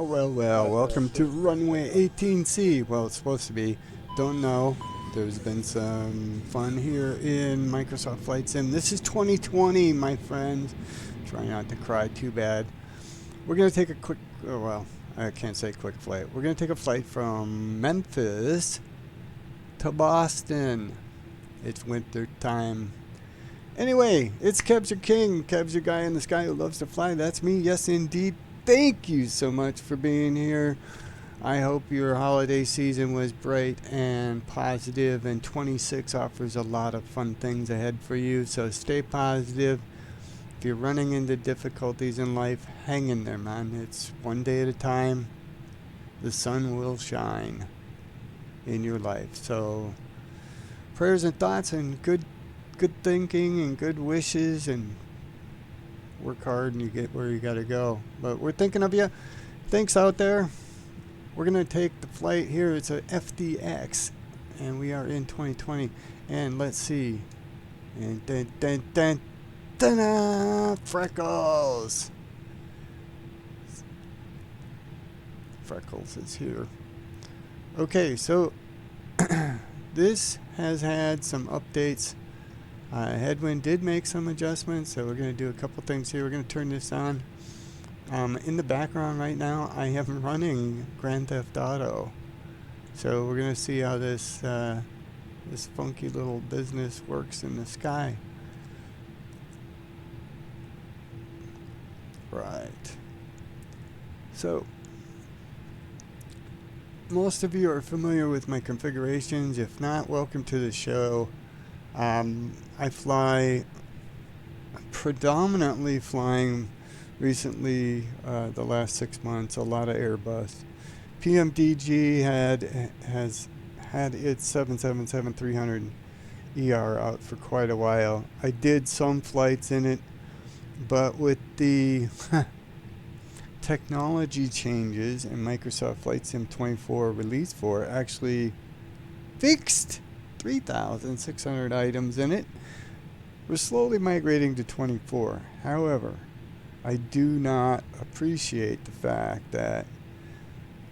Well. Welcome to runway 18C. Well, it's supposed to be. Don't know. There's been some fun here in Microsoft Flight Sim. This is 2020, my friends. Try not to cry too bad. We're going to take a quick, I can't say quick flight. We're going to take a flight from Memphis to Boston. It's winter time. Anyway, it's Kevsyourking. Kev's your guy in the sky who loves to fly. That's me. Yes, indeed. Thank you so much for being here. I hope your holiday season was bright and positive, and 26 offers a lot of fun things ahead for you. So stay positive. If you're running into difficulties in life, hang in there, man. It's one day at a time. The sun will shine in your life. So prayers and thoughts and good thinking and good wishes, and work hard and you get where you got to go. But we're thinking of you. Thanks out there. We're going to take the flight here. It's a FDX, and we are in 2020. And let's see. And Freckles. Freckles is here. Okay, so this has had some updates. Headwind did make some adjustments, so we're going to do a couple things here. We're going to turn this on. In the background right now, I am running Grand Theft Auto. So we're going to see how this this funky little business works in the sky. Right. So most of you are familiar with my configurations. If not, welcome to the show. I fly predominantly flying recently, the last 6 months, a lot of Airbus. PMDG has had its 777-300 ER out for quite a while. I did some flights in it, but with the technology changes and Microsoft Flight Sim 24 Release 4 actually fixed 3,600 items in it. We're slowly migrating to 24. However, I do not appreciate the fact that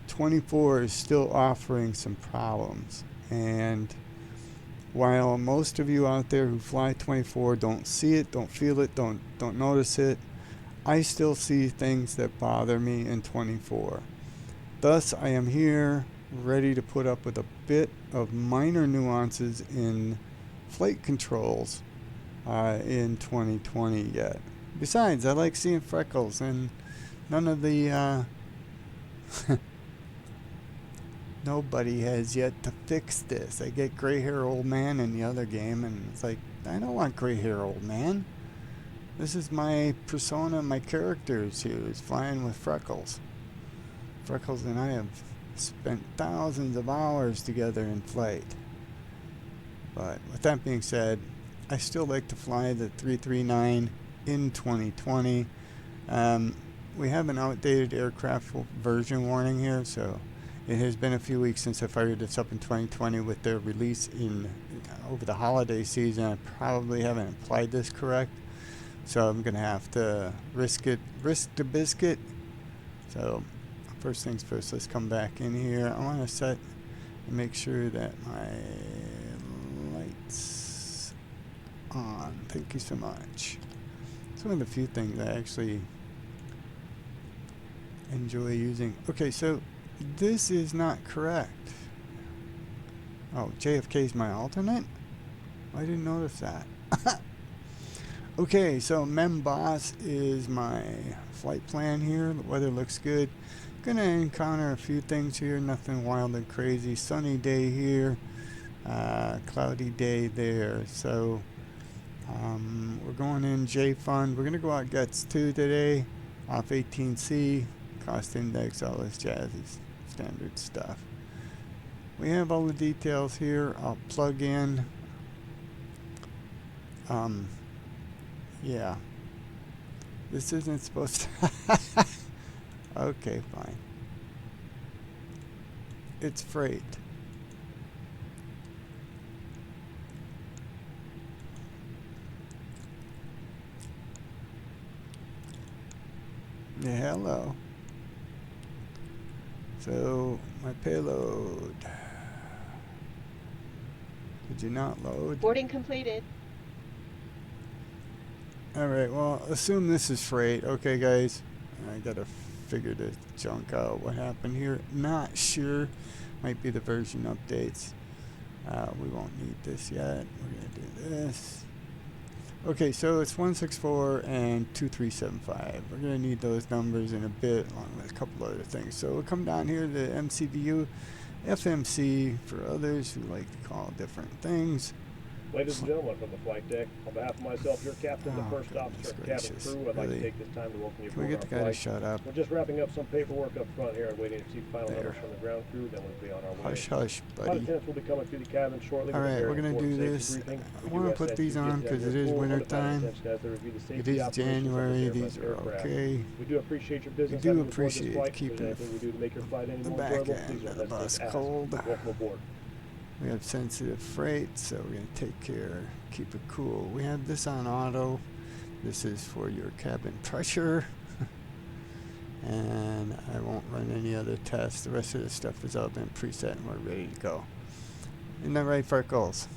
24 is still offering some problems. And while most of you out there who fly 24 don't see it, don't feel it, don't notice it, I still see things that bother me in 24. Thus, I am here ready to put up with a bit of minor nuances in flight controls in 2020 yet. Besides, I like seeing Freckles, and none of the nobody has yet to fix this. I get gray hair old man in the other game, and it's like, I don't want gray hair old man. This is my persona, my characters here is flying with Freckles. Freckles and I have spent thousands of hours together in flight. But with that being said, I still like to fly the 339 in 2020. We have an outdated aircraft version warning here, so it has been a few weeks since I fired this up in 2020 with their release in over the holiday season. I probably haven't applied this correct, so I'm gonna have to risk the biscuit. So first things first, let's come back in here. I want to set and make sure that my lights on. Thank you so much. It's one of the few things I actually enjoy using. Okay, so this is not correct. Oh, JFK is my alternate? I didn't notice that. Okay, so Memphis is my flight plan here. The weather looks good. Gonna encounter a few things here, nothing wild and crazy. Sunny day here, cloudy day there. So we're going in J Fund. We're gonna go out Gets 2 today, off 18C, cost index, all this jazzy standard stuff. We have all the details here. I'll plug in. Yeah, this isn't supposed to. Okay, fine. It's freight. Yeah, hello. So my payload. Did you not load? Boarding completed. Alright, well, assume this is freight. Okay, guys. I gotta figure this junk out. What happened here? Not sure. Might be the version updates. We won't need this yet. We're gonna do this. Okay, so it's 164 and 2375. We're gonna need those numbers in a bit, along with a couple other things. So we'll come down here to MCVU, FMC for others who like to call different things. Ladies and gentlemen, from the flight deck, on behalf of myself, your captain, the first officer, and cabin crew, I'd like to take this time to welcome you Can we aboard get the our guy to flight. shut up? We're just wrapping up some paperwork up front here and waiting to receive final There. numbers from the ground crew, then we'll be on our way. Hush, hush, Flight buddy. attendants will be coming through the cabin shortly. Alright, we're gonna do this. I want to put these on because it is winter time. It is January. These are okay. We do appreciate your We business. do appreciate keeping anything we do to make your flight any the more back enjoyable, end please of don't the bus hesitate to ask. cold. Welcome aboard. We have sensitive freight, so we're going to take care, keep it cool. We have this on auto. This is for your cabin pressure. And I won't run any other tests. The rest of the stuff is all been preset and we're ready to go. Isn't that right, Freckles?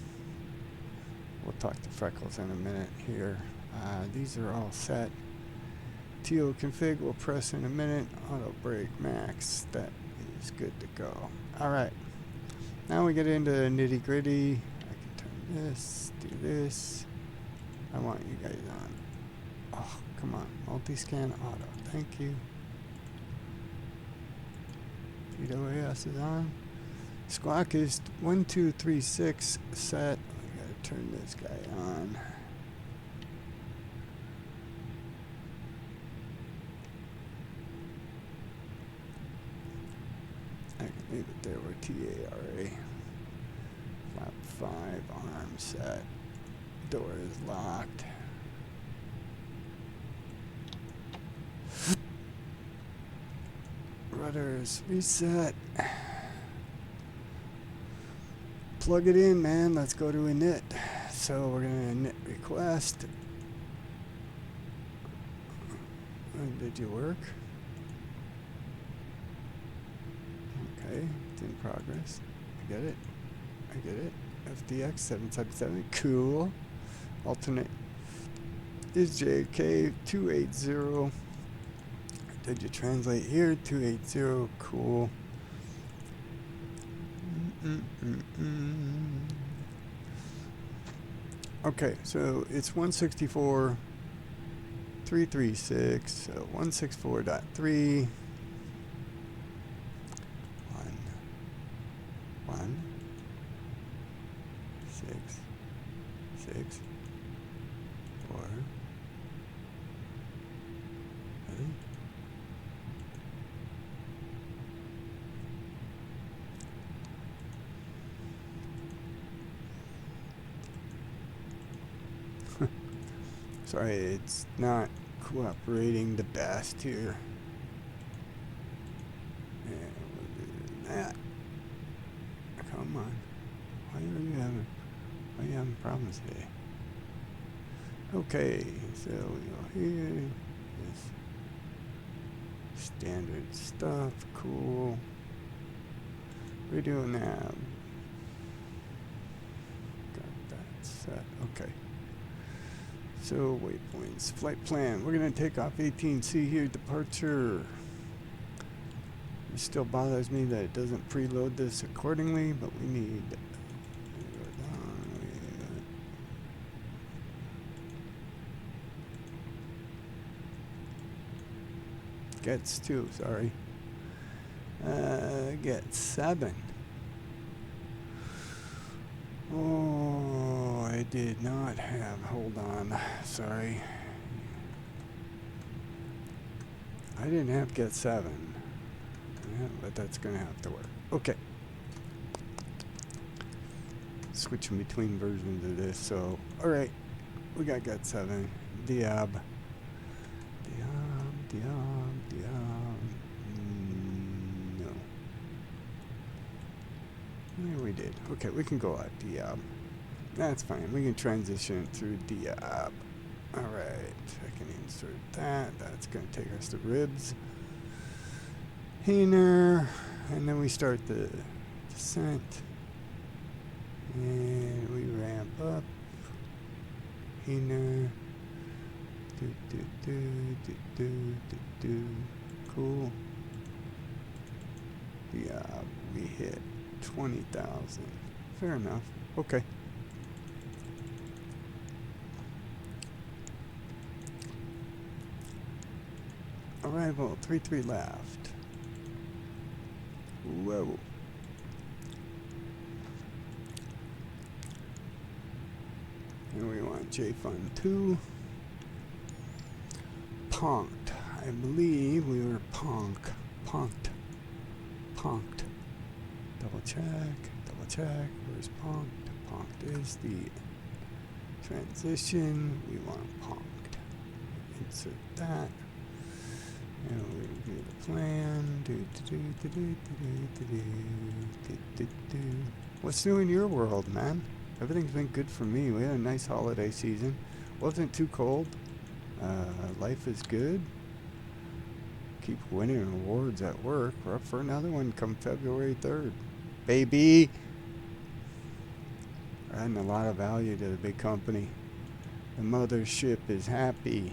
We'll talk to Freckles in a minute here. These are all set. TO config we'll press in a minute. Auto brake max. That is good to go. Alright. Now we get into the nitty gritty. I can turn this, do this. I want you guys on. Oh, come on. Multi-scan auto. Thank you. TWAS is on. Squawk is 1236 set. I gotta turn this guy on. I can leave it there with TARA. Flap 5, arm set. Door is locked. Rudder is reset. Plug it in, man. Let's go to init. So we're gonna init request. Did you work? Okay, it's in progress. I get it. I get it. FDX 777. Cool. Alternate is JK 280. Did you translate here? 280. Cool. Okay, so it's 164. 336, so 164.3 1 6 6 4 really? Sorry, it's not cooperating the best here. And we'll do that. Come on. Why are you having problems today? Okay, so we go here. This standard stuff, cool. We're doing that. Got that set. Okay. So, waypoints, flight plan. We're going to take off 18C here, departure. It still bothers me that it doesn't preload this accordingly, but we need... Gets 2, sorry. Get 7. Oh, I did not have, hold on, sorry. I didn't have get 7. Yeah, but that's gonna have to work. Okay. Switching between versions of this, so, alright. We got get 7. Diab. No. Yeah, we did. Okay, we can go out Diab. That's fine. We can transition through Diab. Alright. I can insert that. That's going to take us to ribs. Heener. And then we start the descent. And we ramp up. Here. Cool. Yeah, we hit 20,000. Fair enough. Okay. Arrival 33 left. Whoa. And we want J-Fund 2. Punked. I believe we were punked. Double check. Where's punked? Punked is the transition. We want punked. Insert that. And we review the plan. What's new in your world, man? Everything's been good for me. We had a nice holiday season. Wasn't too cold. Life is good. Keep winning awards at work. We're up for another one come February 3rd. Baby! We're adding a lot of value to the big company. The mothership is happy.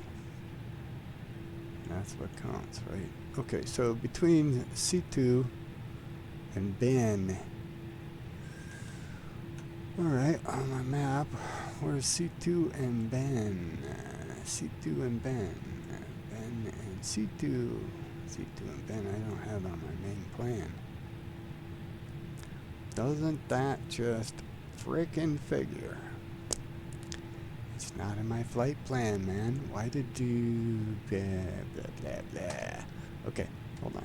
That's what counts, right? Okay, so between C2 and Ben. Alright, on my map, where's C2 and Ben? C2 and Ben. Ben and C2. C2 and Ben I don't have on my main plan. Doesn't that just frickin' figure? It's not in my flight plan, man. Why did you... blah, blah, blah, blah. Okay, hold on.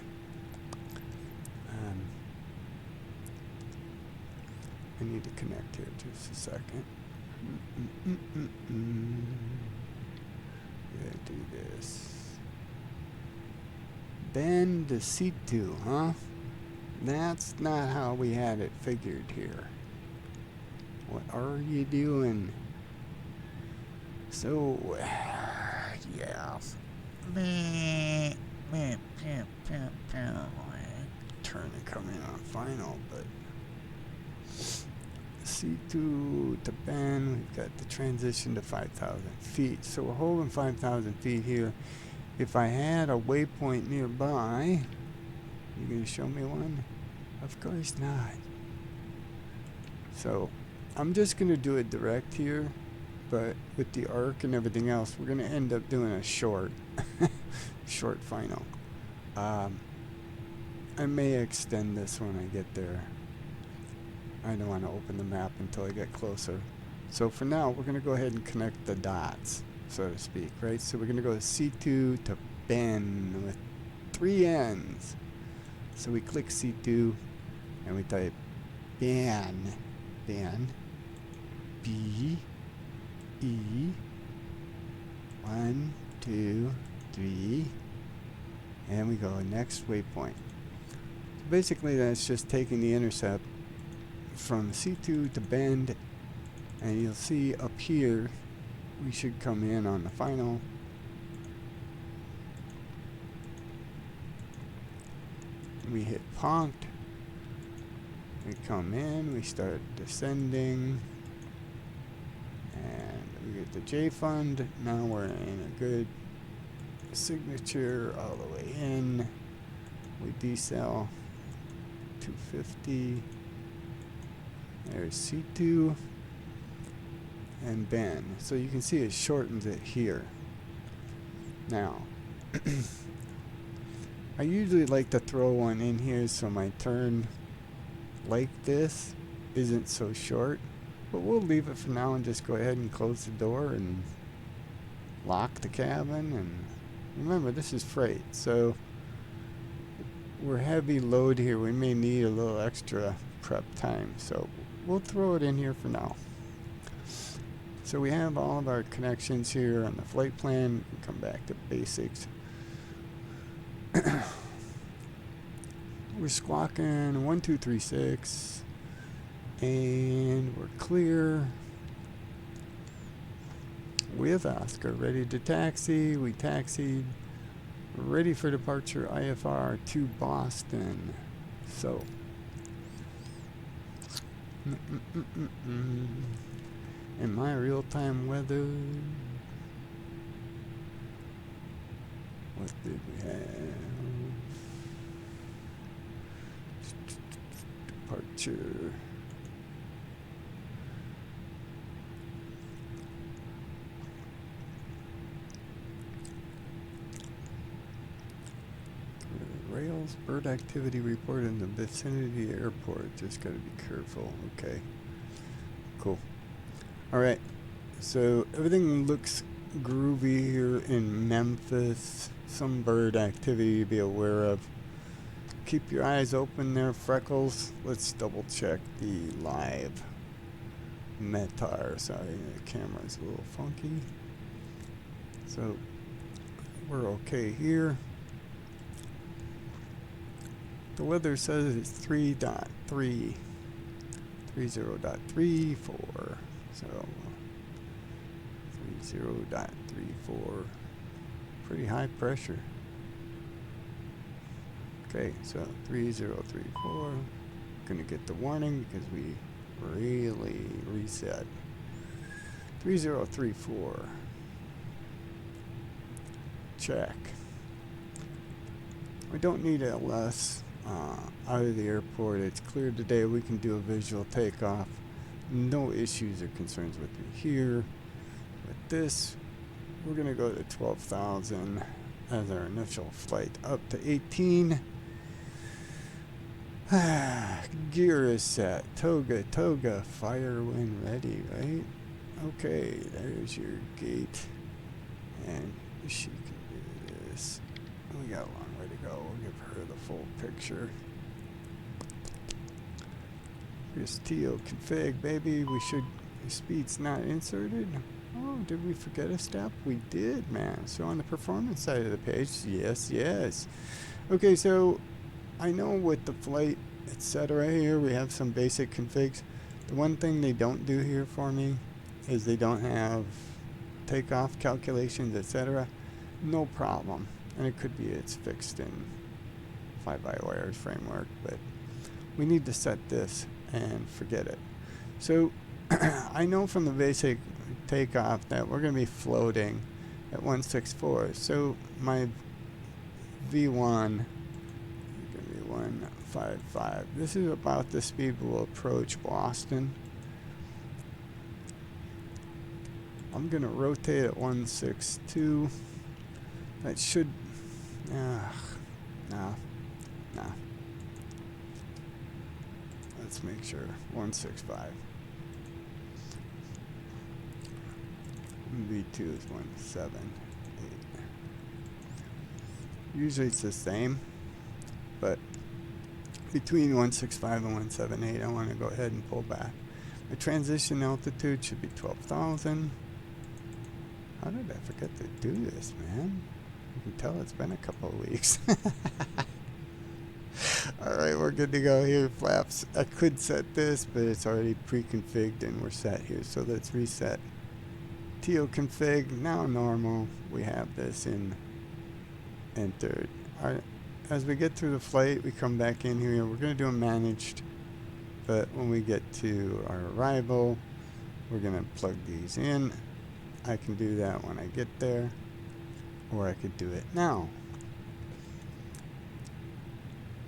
I need to connect here just a second. Gotta do this. Ben to C2, huh? That's not how we had it figured here. What are you doing? So, yeah. Turn to come in on final, but C2 to Ben, we've got the transition to 5,000 feet. So we're holding 5,000 feet here. If I had a waypoint nearby, you gonna show me one? Of course not. So I'm just gonna do it direct here, but with the arc and everything else, we're gonna end up doing a short final. I may extend this when I get there. I don't want to open the map until I get closer. So for now, we're going to go ahead and connect the dots, so to speak, right? So we're going to go C2 to Ben with 3 N's. So we click C2 and we type Ben, B, E, 1, 2, 3, and we go next waypoint. So basically that's just taking the intercept from C2 to Bend, and you'll see up here we should come in on the final. We hit punked, we come in, we start descending, and we get the J-Fund. Now we're in a good signature all the way in. We decel 250. There's C2 and Ben. So you can see it shortens it here. Now, I usually like to throw one in here so my turn like this isn't so short. But we'll leave it for now and just go ahead and close the door and lock the cabin. And remember, this is freight, so we're heavy load here. We may need a little extra prep time. So we'll throw it in here for now. So we have all of our connections here on the flight plan. We come back to basics. We're squawking 1236 and we're clear with Oscar ready to taxi. We taxied, ready for departure IFR to Boston. So, in my real-time weather, what did we have? Departure. Rails, bird activity report in the vicinity of the airport. Just gotta be careful. Okay. Cool. Alright. So everything looks groovy here in Memphis. Some bird activity to be aware of. Keep your eyes open there, Freckles. Let's double check the live METAR. Sorry, the camera's a little funky. So we're okay here. The weather says it's 3.3, 30.34, so 30.34, pretty high pressure. Okay, so 3034, gonna get the warning because we really reset. 3034, check. We don't need LS out of the airport. It's clear today. We can do a visual takeoff. No issues or concerns with me here. With this, we're going to go to 12,000 as our initial flight up to 18. Gear is set. Toga, fire when ready, right? Okay, there's your gate. And she can do this. We got a long way to go. We'll give her the full picture. Here's TO config, baby. We should. Speed's not inserted. Oh, did we forget a step? We did, man. So on the performance side of the page, yes. Okay, so I know with the flight, etc. here, we have some basic configs. The one thing they don't do here for me is they don't have takeoff calculations, etc. No problem. And it could be it's fixed in fly-by-wire framework, but we need to set this and forget it. So I know from the basic takeoff that we're going to be floating at 164. So my V1 is going to be 155. This is about the speed we'll approach Boston. I'm going to rotate at 162. That should... no. Let's make sure. 165. V2 is 178. Usually it's the same, but between 165 and 178, I want to go ahead and pull back. My transition altitude should be 12,000. How did I forget to do this, man? You can tell it's been a couple of weeks. Alright, we're good to go here, flaps. I could set this, but it's already pre-configured and we're set here. So let's reset. TO config, now normal. We have this in entered. Alright, as we get through the flight, we come back in here. We're going to do a managed, but when we get to our arrival, we're going to plug these in. I can do that when I get there, or I could do it now.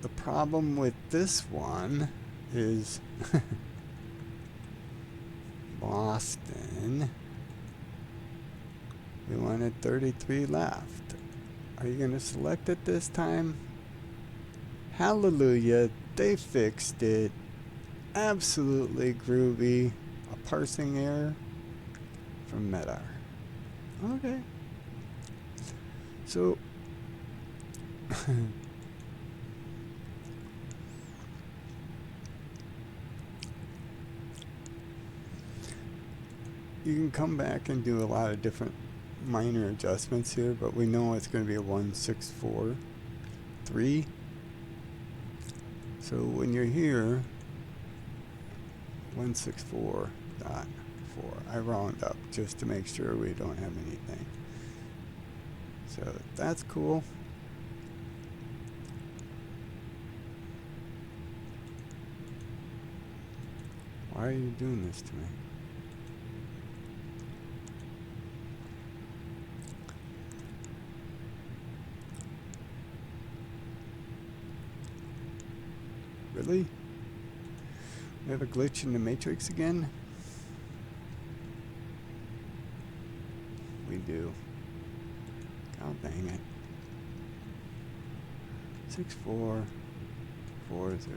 The problem with this one is Boston. We wanted 33 left. Are you going to select it this time? Hallelujah, they fixed it. Absolutely groovy. A parsing error from METAR. Okay. So you can come back and do a lot of different minor adjustments here, but we know it's going to be a 164.3. So when you're here, 164.4. I round up just to make sure we don't have anything. So that's cool. Why are you doing this to me? Really? We have a glitch in the matrix again? We do. God dang it. 64400.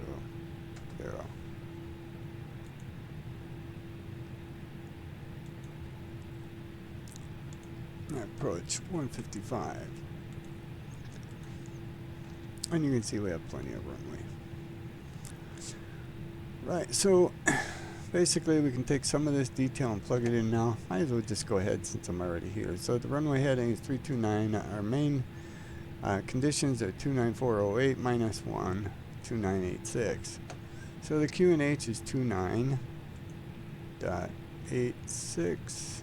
Approach 155. And you can see we have plenty of runway. Right, so basically we can take some of this detail and plug it in now. Might as well just go ahead since I'm already here. So the runway heading is 329. Our main conditions are 29408 minus 1, 2986. So the QNH is 29.86.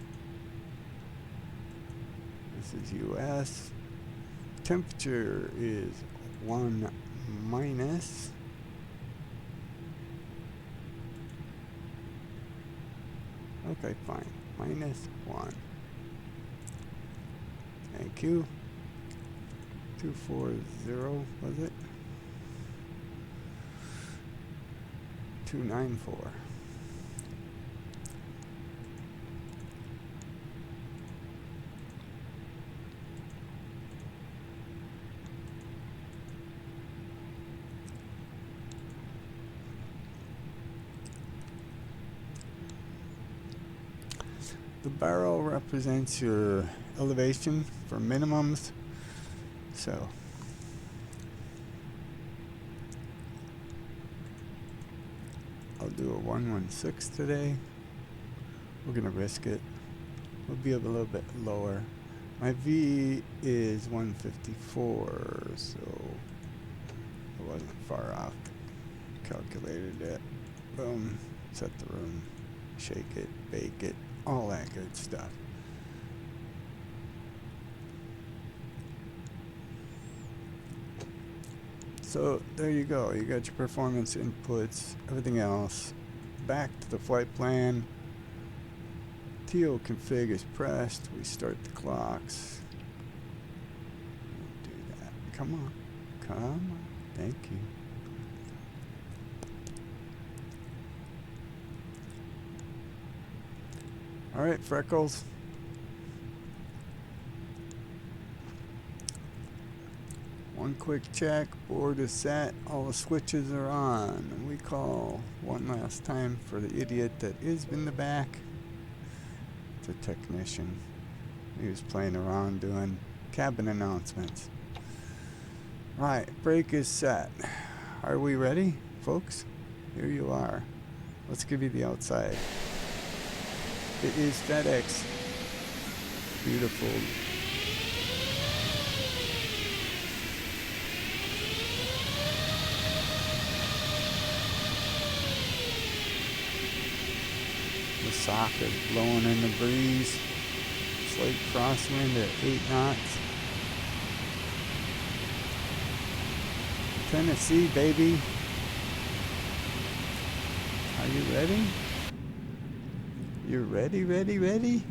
This is US. Temperature is 1 minus. Okay, fine. Minus 1. Thank you. 240, was it? 294. The barrel represents your elevation for minimums. So I'll do a 116 today. We're gonna risk it. We'll be a little bit lower. My V is 154, so it wasn't far off. Calculated it. Boom. Set the room. Shake it. Bake it. All that good stuff. So there you go. You got your performance inputs, everything else. Back to the flight plan. TO config is pressed. We start the clocks. Do that. Come on. Come on. Thank you. All right, Freckles. One quick check. Board is set. All the switches are on. And we call one last time for the idiot that is in the back. It's a technician. He was playing around doing cabin announcements. Right, brake is set. Are we ready, folks? Here you are. Let's give you the outside. It is FedEx. Beautiful. The sock is blowing in the breeze. Slight crosswind at 8 knots. Tennessee, baby. Are you ready? You ready, ready, ready?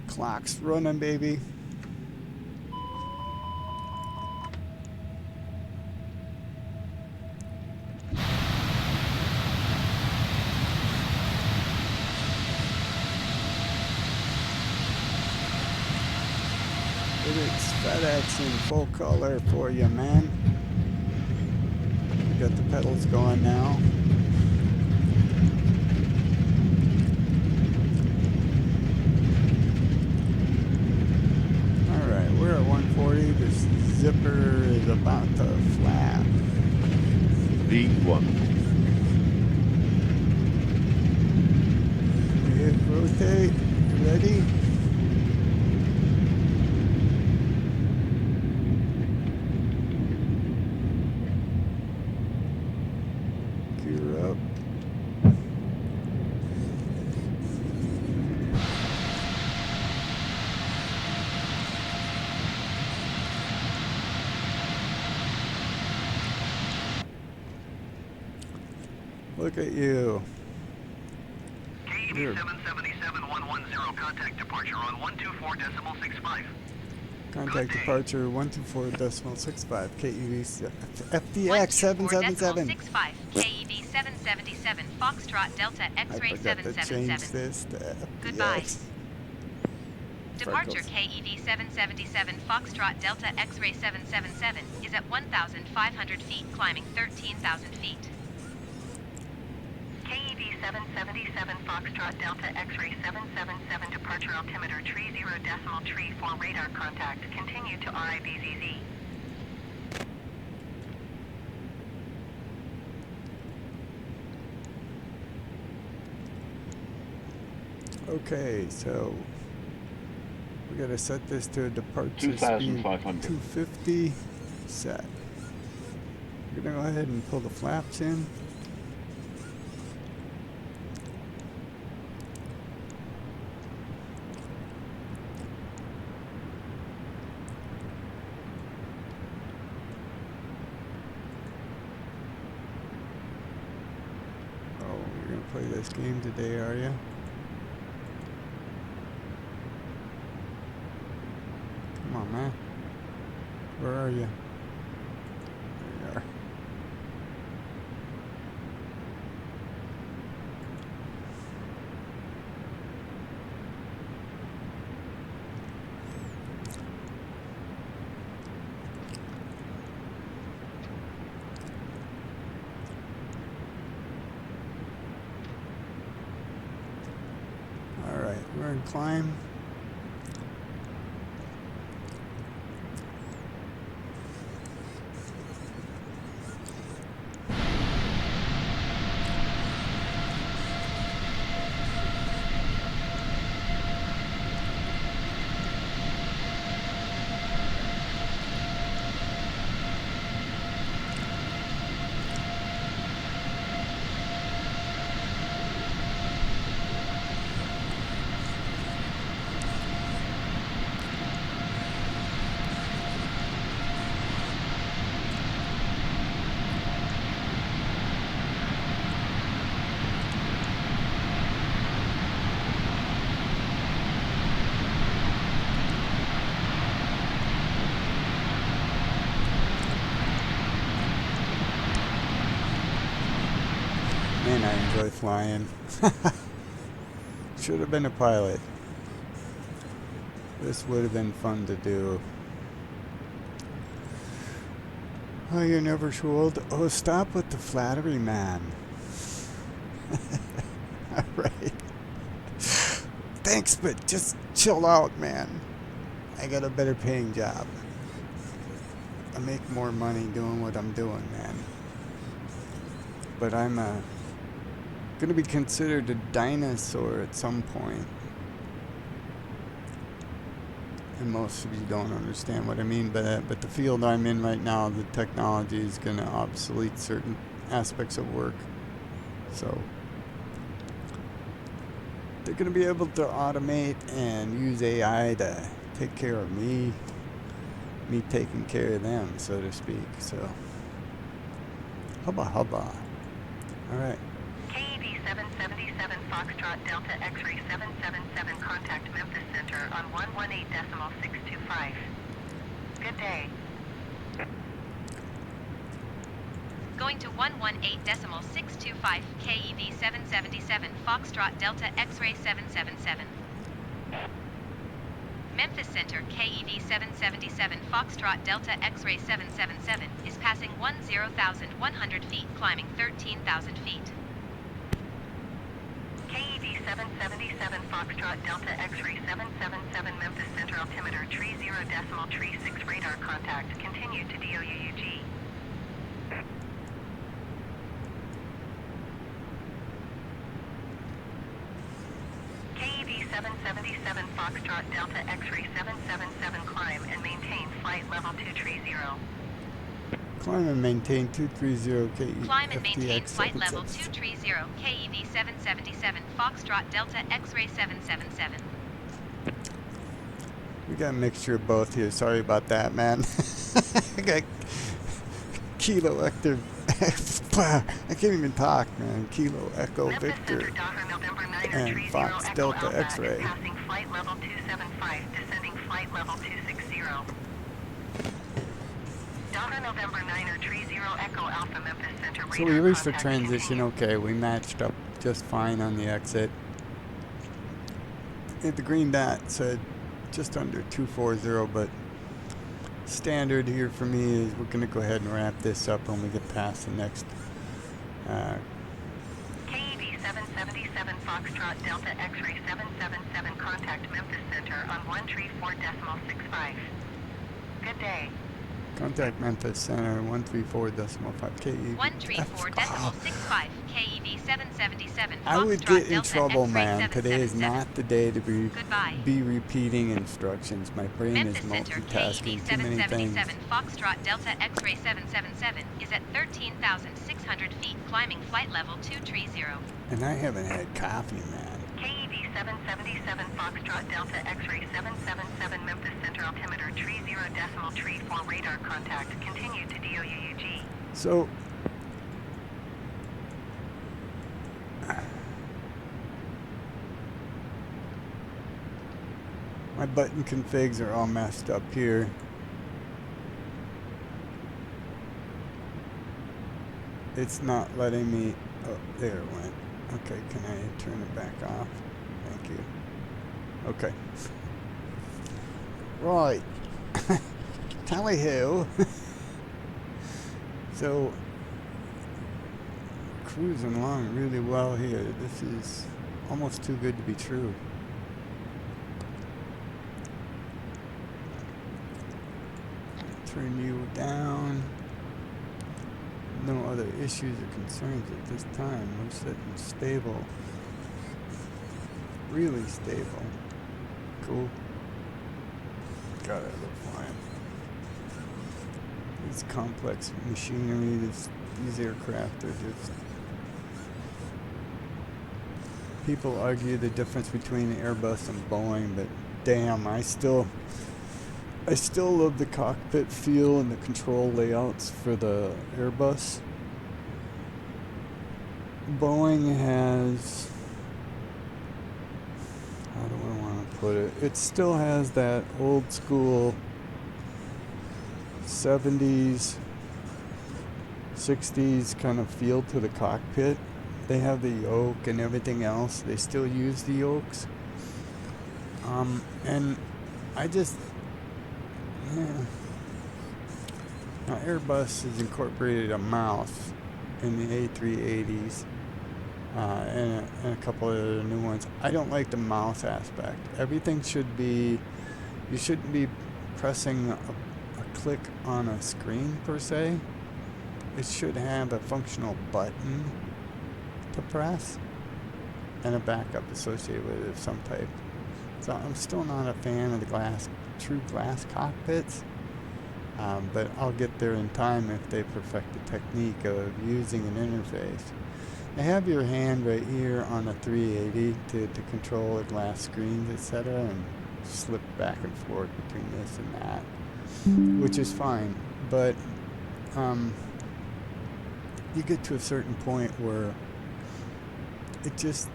Clock's running, baby. It's FedEx in full color for you, man. We got the pedals going now. Alright, we're at 140. This zipper is about to flap. V1. Hit rotate. Ready? Look at you. KEV 777-110, contact departure on 124.65. Contact departure 124.65. KEV FDX 777. KEV 777 Foxtrot Delta X-ray I forgot to change 777. this to FDX. Goodbye. Departure KEV 777 Foxtrot Delta X-ray 777 is at 1,500 feet, climbing 13,000 feet. KEV 777 Foxtrot Delta X-ray 777, departure altimeter tree 0.tree for radar contact. Continue to RIBZZ. Okay, so we gotta set this to a departure speed 2,500. 250. Set. We're gonna go ahead and pull the flaps in. Oh, you're gonna play this game today, are you? Come on, man. Where are you? There you are. All right, we're in climb. Man, I enjoy flying. Should have been a pilot. This would have been fun to do. Oh, you're never too old. Oh, stop with the flattery, man. Alright. Thanks, but just chill out, man. I got a better paying job. I make more money doing what I'm doing, man. But I'm gonna be considered a dinosaur at some point. And most of you don't understand what I mean by that, but the field I'm in right now, the technology is gonna obsolete certain aspects of work. So they're gonna be able to automate and use AI to take care of me taking care of them, so to speak. So hubba hubba. Alright. KEV 777 Foxtrot Delta X-ray 777, contact Memphis Center on 118.625. Good day. Going to 118.625 KEV 777 Foxtrot Delta X-ray 777. Memphis Center KEV 777 Foxtrot Delta X-ray 777 is passing 10,100 feet, climbing 13,000 feet. KEV 777 Foxtrot Delta X-ray 777 Memphis Center altimeter tree 0.36 radar contact. Continue to DOUUG. KEV 777 Foxtrot Delta X-ray 777, climb and maintain flight level 230. Climb and maintain 230 KE. Climb and maintain FTX flight level 777. 230 KEV 777 Foxtrot Delta X-ray 777. We got a mixture of both here. Sorry about that, man. I got Kilo I can't even talk, man. Kilo Echo Memphis Victor Center, Dodger November 9er and 30 Fox Echo Delta Alpha X-ray. is passing flight level 275, descending flight level 260. Dodger November 9er 30 Echo Alpha Memphis Center. So we reached the transition. Okay, we matched up just fine on the exit. The green dot said just under 240, but standard here for me is we're going to go ahead and wrap this up when we get past the next KED 777 Foxtrot Delta X-ray 777 contact Memphis Center on 134.65. Good day. contact Memphis Center 134.5 KE. 134.65 KED 777 I would Foxtrot get in Delta trouble, X-ray man. Today is 777. not the day to Goodbye. be repeating instructions. My brain Memphis is Center multitasking KED too many things. 777 Foxtrot Delta X-ray 777 is at 13,600 feet, climbing flight level 230. And I haven't had coffee, man. KED 777 Foxtrot Delta X-ray 777 Memphis Center altimeter 30.34 radar contact. Continue to DOUUG. So, my button configs are all messed up here. It's not letting me. Oh, there it went. Okay, can I turn it back off? Thank you. Okay. Right. Tally ho. So, cruising along really well here. This is almost too good to be true. Turn you down. No other issues or concerns at this time. We're sitting stable. Really stable. Cool. God, I love flying. This complex machinery, these aircraft are just... People argue the difference between Airbus and Boeing, but damn, I still love the cockpit feel and the control layouts for the Airbus. Boeing has... How do I want to put it? It still has that old school 70s, 60s kind of feel to the cockpit. They have the yoke and everything else. They still use the yokes. And I just... Yeah. Now Airbus has incorporated a mouse in the A380s and a couple of other new ones. I don't like the mouse aspect. Everything should be, you shouldn't be pressing a click on a screen per se. It should have a functional button to press and a backup associated with it of some type. So I'm still not a fan of the true glass cockpits, but I'll get there in time if they perfect the technique of using an interface. They have your hand right here on a 380 to control the glass screens, etc., and slip back and forth between this and that, which is fine. But you get to a certain point where it just,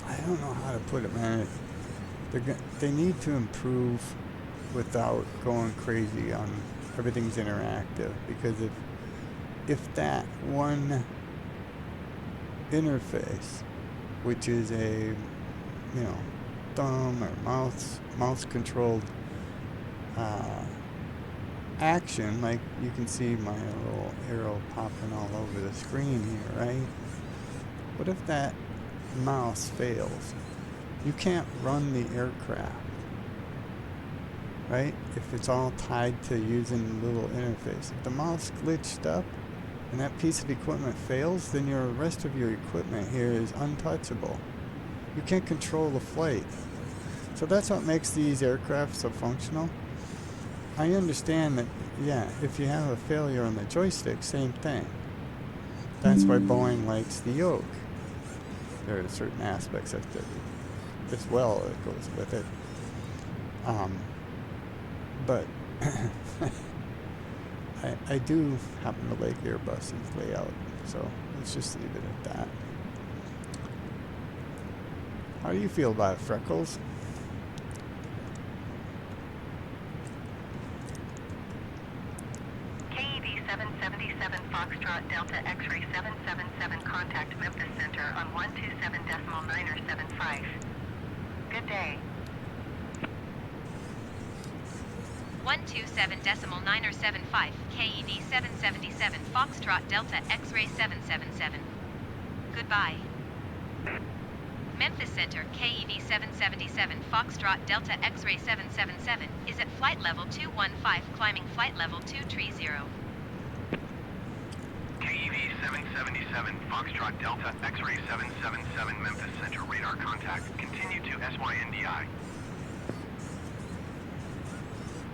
I don't know how to put it, man. They need to improve without going crazy on everything's interactive, because if that one interface, which is a thumb or mouse controlled action, like you can see my little arrow popping all over the screen here, right? What if that mouse fails? You can't run the aircraft, right? If it's all tied to using the little interface. If the mouse glitched up and that piece of equipment fails, then your rest of your equipment here is untouchable. You can't control the flight. So that's what makes these aircraft so functional. I understand that, yeah, if you have a failure on the joystick, same thing. That's why Boeing likes the yoke. There are certain aspects of it as well that goes with it. But I do happen to like Airbus's layout, so let's just leave it at that. How do you feel about it, Freckles? KED 777 Foxtrot Delta X-ray 777 contact Memphis Center on 127.975. Good day. 127.975 KED 777 Foxtrot Delta X-ray 777. Goodbye. Memphis Center KED 777 Foxtrot Delta X-ray 777 is at flight level 215 climbing flight level 230. KED 777 Foxtrot Delta X-ray 777 Memphis Center radar contact. Continue to SYNDI.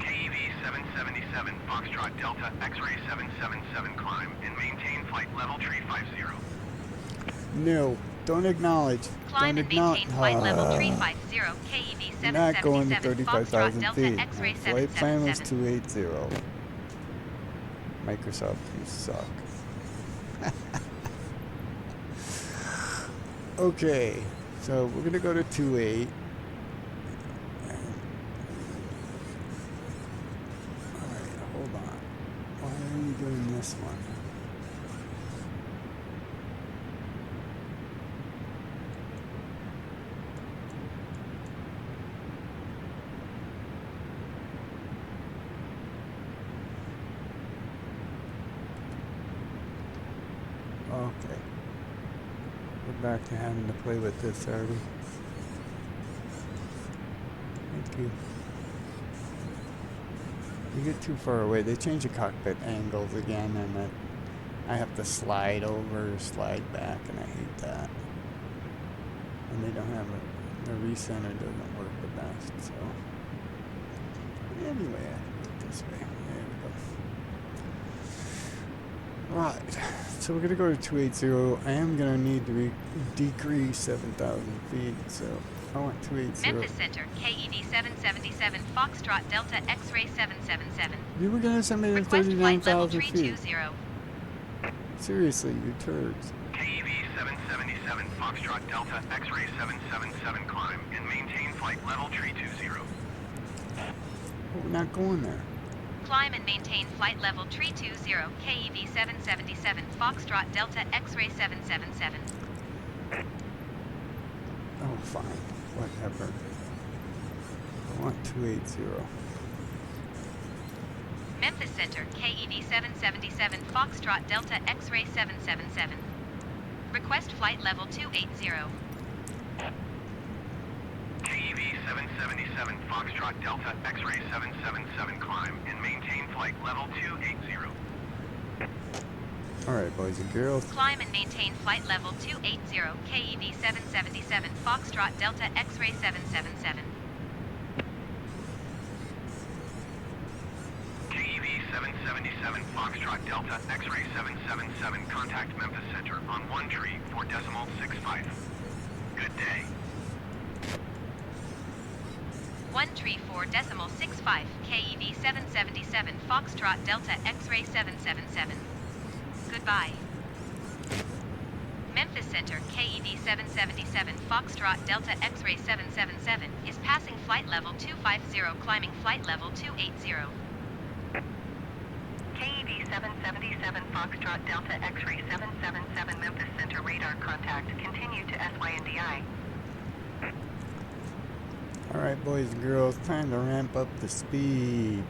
KED 777 Foxtrot Delta X-ray 777 climb and maintain flight level 350. No, don't acknowledge. Climb Don't and maintain flight level acknowledge. 350 KED Not going to 777 Foxtrot 35,000 Delta feet. X-ray My flight plan was 777. 280. Microsoft, you suck. Okay, so we're gonna go to 28. Alright, hold on. Why are you doing this one? Okay. We're back to having to play with this, are we? Thank you. You get too far away. They change the cockpit angles again, and I have to slide over, slide back, and I hate that. And they don't have the recenter doesn't work the best, so. Anyway, I do it this way. There we go. Right, so we're going to go to 280. I am going to need to decrease 7,000 feet, so I want 280. Memphis Center KED 777 Foxtrot Delta X-ray 777. You were going to send me to Request flight level 39,000 feet. 320. Seriously, you turds. KED 777 Foxtrot Delta X-ray 777 climb and maintain flight level 320. But we're not going there. Climb and maintain flight level 320 KED 777 Foxtrot Delta X-ray 777. Oh, fine. Whatever. I want 280. Memphis Center KED 777 Foxtrot Delta X-ray 777. Request flight level 280. KED 777 Foxtrot Delta X-ray 777 climb and maintain flight level 280. Alright, boys and girls. Climb and maintain flight level 280 KED 777 Foxtrot Delta X-ray 777. KED 777 Foxtrot Delta X-ray 777 contact Memphis Center on 134.65. Good day. 134.65 KED 777 Foxtrot Delta X-ray 777. Goodbye. Memphis Center KED 777 Foxtrot Delta X-ray 777 is passing flight level 250 climbing flight level 280. KED 777 Foxtrot Delta X-ray 777 Memphis Center radar contact. Continue to SYNDI. Alright, boys and girls, time to ramp up the speed.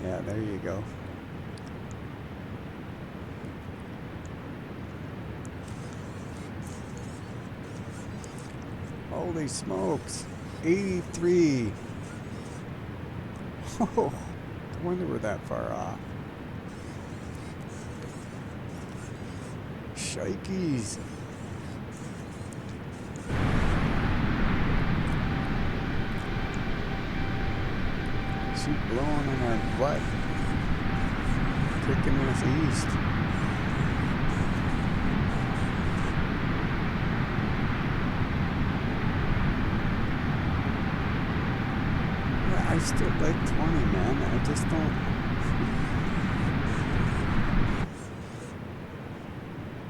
Yeah, there you go. Holy smokes. 83. Oh, I wonder we're that far off. Shikeys. She's blowing in our butt. Kicking us east. I still like 20, man. I just don't.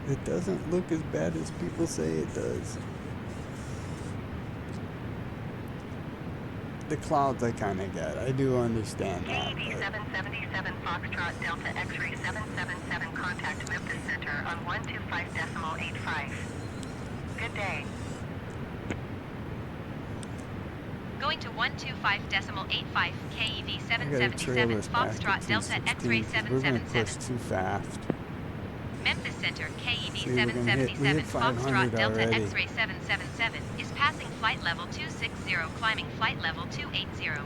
It doesn't look as bad as people say it does. The clouds I kind of get. I do understand that. KED 777 Foxtrot Delta X-ray 777 contact Memphis Center on 125.85. Good day. Going to 125.85 KED I gotta trail 777 this back Foxtrot to Delta 216, X-ray 'cause we're gonna push 777. too fast. Memphis Center KED See, we're gonna hit 777 500 Foxtrot Delta already. X-ray 777 is passing flight level 260, climbing flight level 280.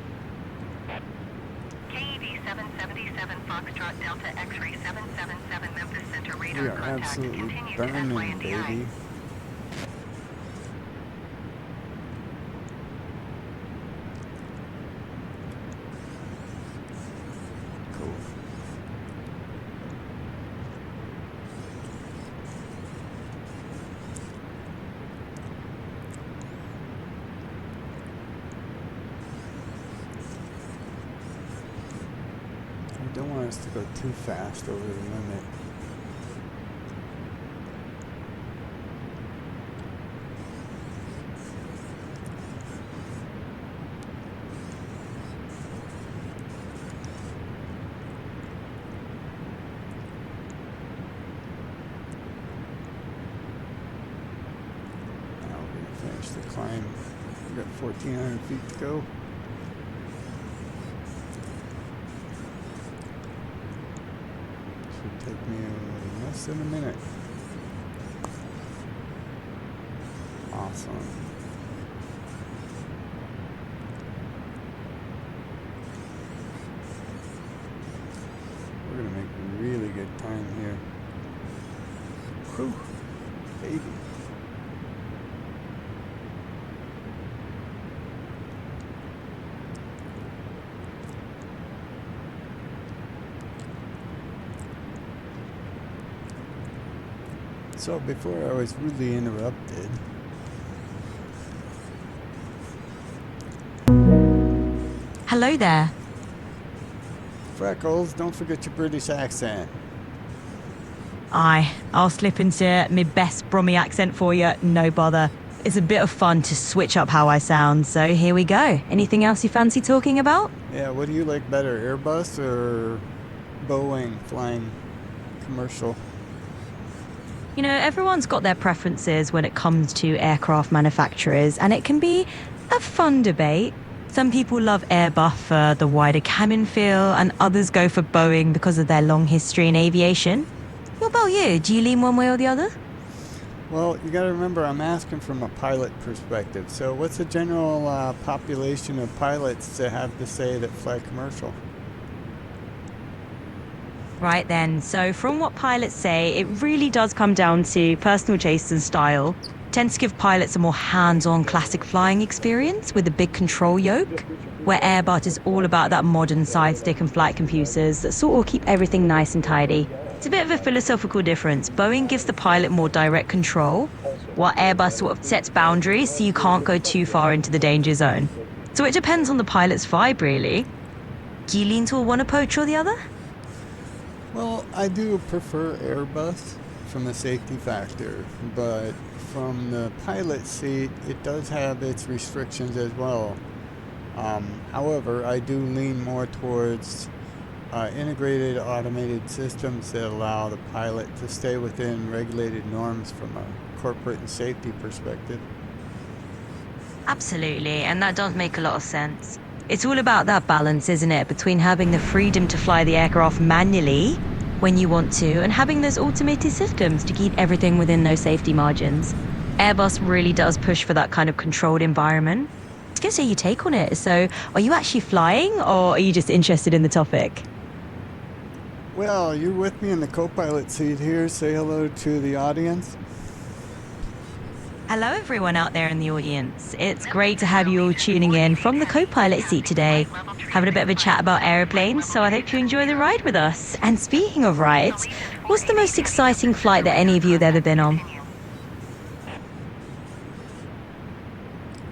KED 777 Foxtrot Delta X-ray 777 Memphis Center We radar are contact absolutely continues to burning, FYNDI. baby. Cool. I don't want us to go too fast over the limit. Now we're gonna finish the climb. We got 1,400 feet to go. Should take me less than a minute. Awesome. We're gonna make really good time here. Whew, baby. So before I was rudely interrupted, Hello there. Freckles, don't forget your British accent. Aye, I'll slip into my best Brummy accent for you, no bother. It's a bit of fun to switch up how I sound, so here we go. Anything else you fancy talking about? Yeah, what do you like better, Airbus or Boeing flying commercial? You know, everyone's got their preferences when it comes to aircraft manufacturers, and it can be a fun debate. Some people love Airbus for the wider cabin feel, and others go for Boeing because of their long history in aviation. What about you? Do you lean one way or the other? Well, you got to remember, I'm asking from a pilot perspective. So what's the general population of pilots to have to say that fly commercial? Right then, so from what pilots say, it really does come down to personal taste and style. Tends to give pilots a more hands-on classic flying experience with a big control yoke, where Airbus is all about that modern side stick and flight computers that sort of keep everything nice and tidy. It's a bit of a philosophical difference. Boeing gives the pilot more direct control, while Airbus sort of sets boundaries so you can't go too far into the danger zone. So it depends on the pilot's vibe, really. Do you lean toward one approach or the other? Well, I do prefer Airbus from a safety factor, but from the pilot seat, it does have its restrictions as well. However, I do lean more towards integrated automated systems that allow the pilot to stay within regulated norms from a corporate and safety perspective. Absolutely, and that does make a lot of sense. It's all about that balance, isn't it, between having the freedom to fly the aircraft manually when you want to, and having those automated systems to keep everything within those safety margins. Airbus really does push for that kind of controlled environment. to go see your take on it. So, are you actually flying, or are you just interested in the topic? Well, you're with me in the co-pilot seat here. Say hello to the audience. Hello, everyone out there in the audience. It's great to have you all tuning in from the co-pilot seat today, having a bit of a chat about aeroplanes, so I hope you enjoy the ride with us. And speaking of rides, what's the most exciting flight that any of you have ever been on?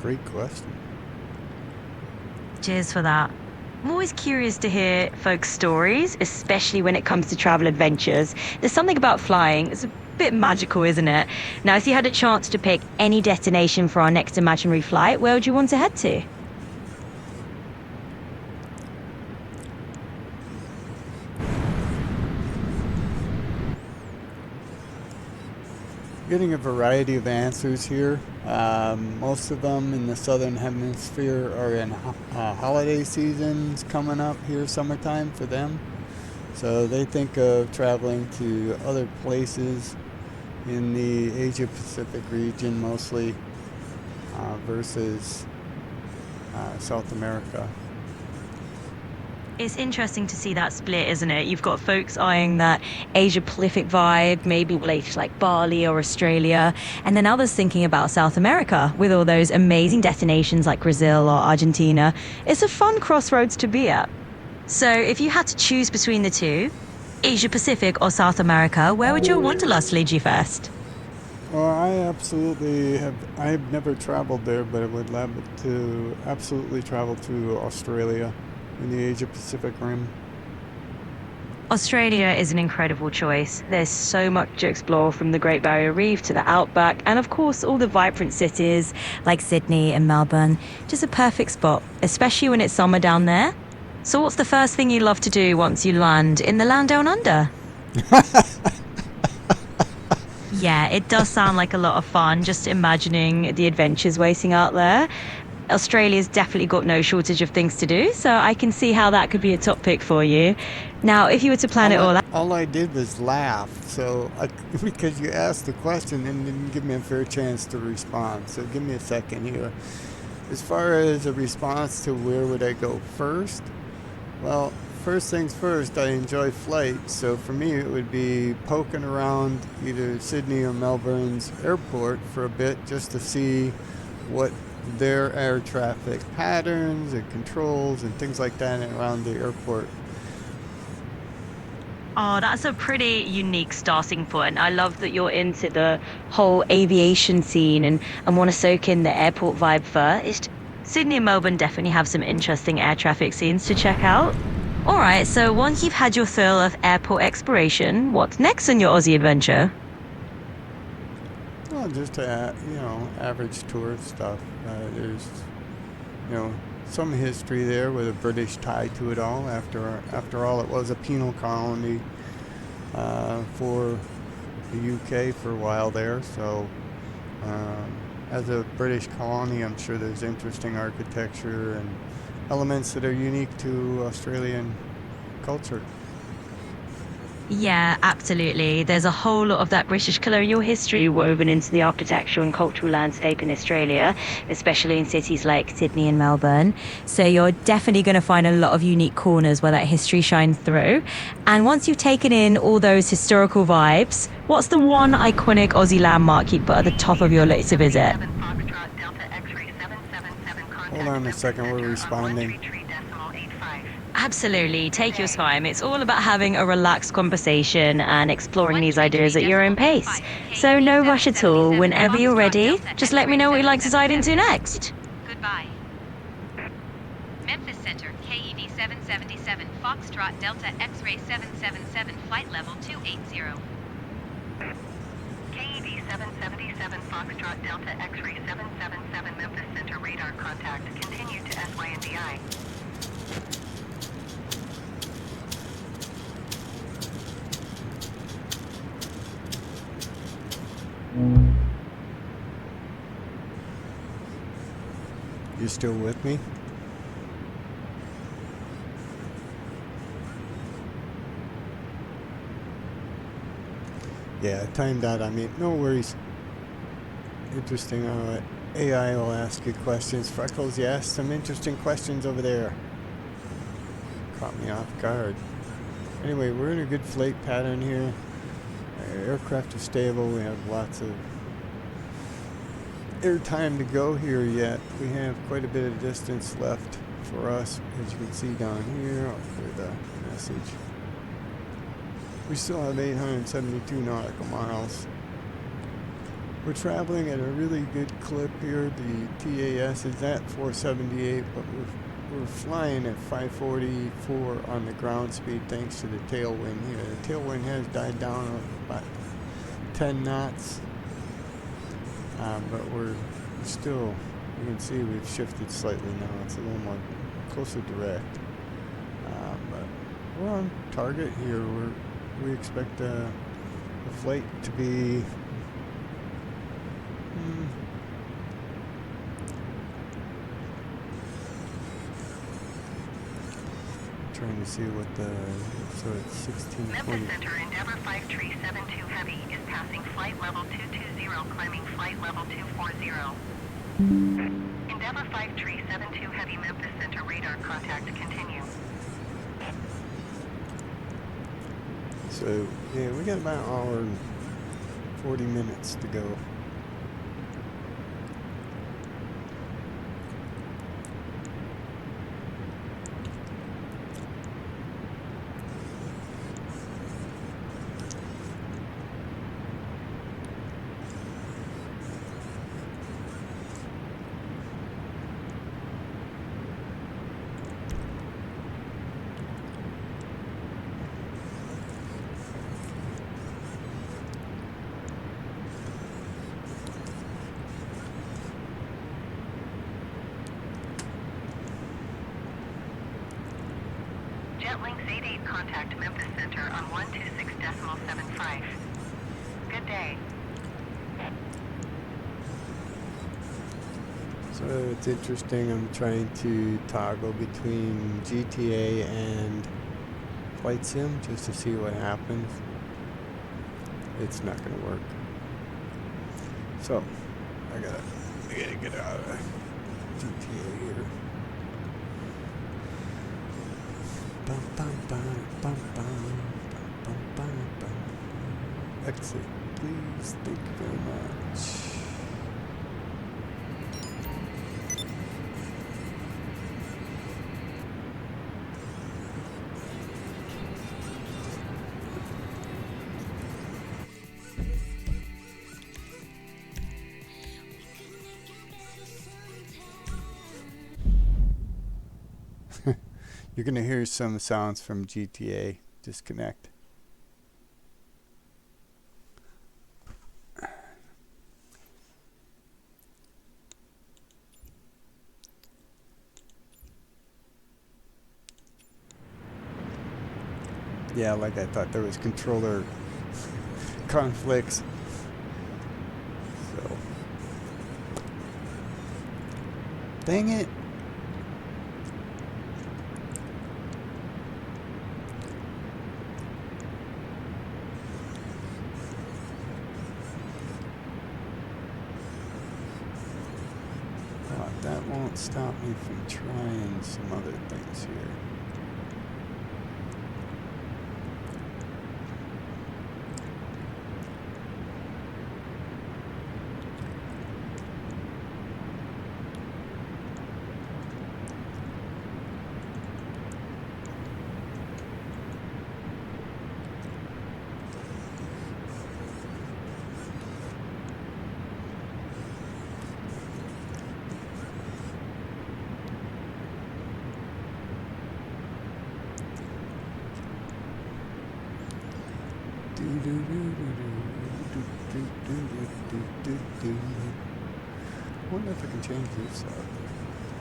Great question. Cheers for that. I'm always curious to hear folks' stories, especially when it comes to travel adventures. There's something about flying. It's a bit magical, isn't it? Now, if you had a chance to pick any destination for our next imaginary flight, where would you want to head to? Getting a variety of answers here. Most of them in the southern hemisphere are in holiday seasons coming up here, summertime for them. So they think of traveling to other places in the Asia Pacific region mostly versus South America. It's interesting to see that split, isn't it? You've got folks eyeing that Asia Pacific vibe, maybe places like Bali or Australia, and then others thinking about South America with all those amazing destinations like Brazil or Argentina. It's a fun crossroads to be at. So if you had to choose between the two, Asia Pacific or South America, where would your wanderlust lead you first? Well, I have never traveled there, but I would love to absolutely travel to Australia in the Asia Pacific Rim. Australia is an incredible choice. There's so much to explore, from the Great Barrier Reef to the outback, and of course all the vibrant cities like Sydney and Melbourne. Just a perfect spot, especially when it's summer down there. So what's the first thing you love to do once you land in the land down under? Yeah, it does sound like a lot of fun, just imagining the adventures waiting out there. Australia's definitely got no shortage of things to do, so I can see how that could be a top pick for you. Now, if you were to plan it all out... All I did was laugh, because you asked the question and didn't give me a fair chance to respond. So give me a second here. As far as a response to where would I go first, well, first things first, I enjoy flights. So for me, it would be poking around either Sydney or Melbourne's airport for a bit just to see what their air traffic patterns and controls and things like that around the airport. Oh, that's a pretty unique starting point. I love that you're into the whole aviation scene and want to soak in the airport vibe first. Sydney and Melbourne definitely have some interesting air traffic scenes to check out. All right, so once you've had your fill of airport exploration, what's next on your Aussie adventure? Well, just average tourist stuff. There's, some history there with a British tie to it all. After all, it was a penal colony for the UK for a while there. So, as a British colony, I'm sure there's interesting architecture and elements that are unique to Australian culture. Yeah, absolutely. There's a whole lot of that British colonial history woven into the architectural and cultural landscape in Australia, especially in cities like Sydney and Melbourne. So you're definitely going to find a lot of unique corners where that history shines through. And once you've taken in all those historical vibes, what's the one iconic Aussie landmark you put at the top of your list to visit? Hold on a second, we're responding. Absolutely. Take your time. It's all about having a relaxed conversation and exploring these ideas at your own pace. So no rush at all. Whenever you're ready, just let me know what you'd like to dive into next. Goodbye. Memphis Center, KED 777, Foxtrot Delta X-Ray 777, flight level 280. KED 777 Foxtrot Delta X-Ray 777 Memphis Center radar contact. Continue to SYNDI. You still with me? Yeah, I timed out. I mean, no worries. Interesting. AI will ask you questions. Freckles, you asked some interesting questions over there. Caught me off guard. Anyway, we're in a good flight pattern here. Our aircraft is stable. We have lots of air time to go here yet. We have quite a bit of distance left for us, as you can see down here. I'll clear the message. We still have 872 nautical miles. We're traveling at a really good clip here. The TAS is at 478, but we're flying at 544 on the ground speed thanks to the tailwind here. The tailwind has died down about 10 knots, but we're still, you can see we've shifted slightly now. It's a little more closer direct, but we're on target here. We expect the flight to be trying to see what the, so it's 1620. Memphis Center, Endeavour 5372 Heavy is passing flight level 220, climbing flight level 240. Endeavour 5372 Heavy, Memphis Center, radar contact continue. So, yeah, we got about an hour and 40 minutes to go. Jetlinks 88 contact Memphis Center on 126.75. Good day. So it's interesting, I'm trying to toggle between GTA and Flight Sim just to see what happens. It's not gonna work. So I gotta get out of GTA here. Bum, bum, bum, bum, bum, bum, bum, bum. Exit, please. Thank you very much. You're going to hear some sounds from GTA. Disconnect. Yeah, like I thought there was controller conflicts. So, dang it. That won't stop me from trying some other things here. I wonder if I can change this up.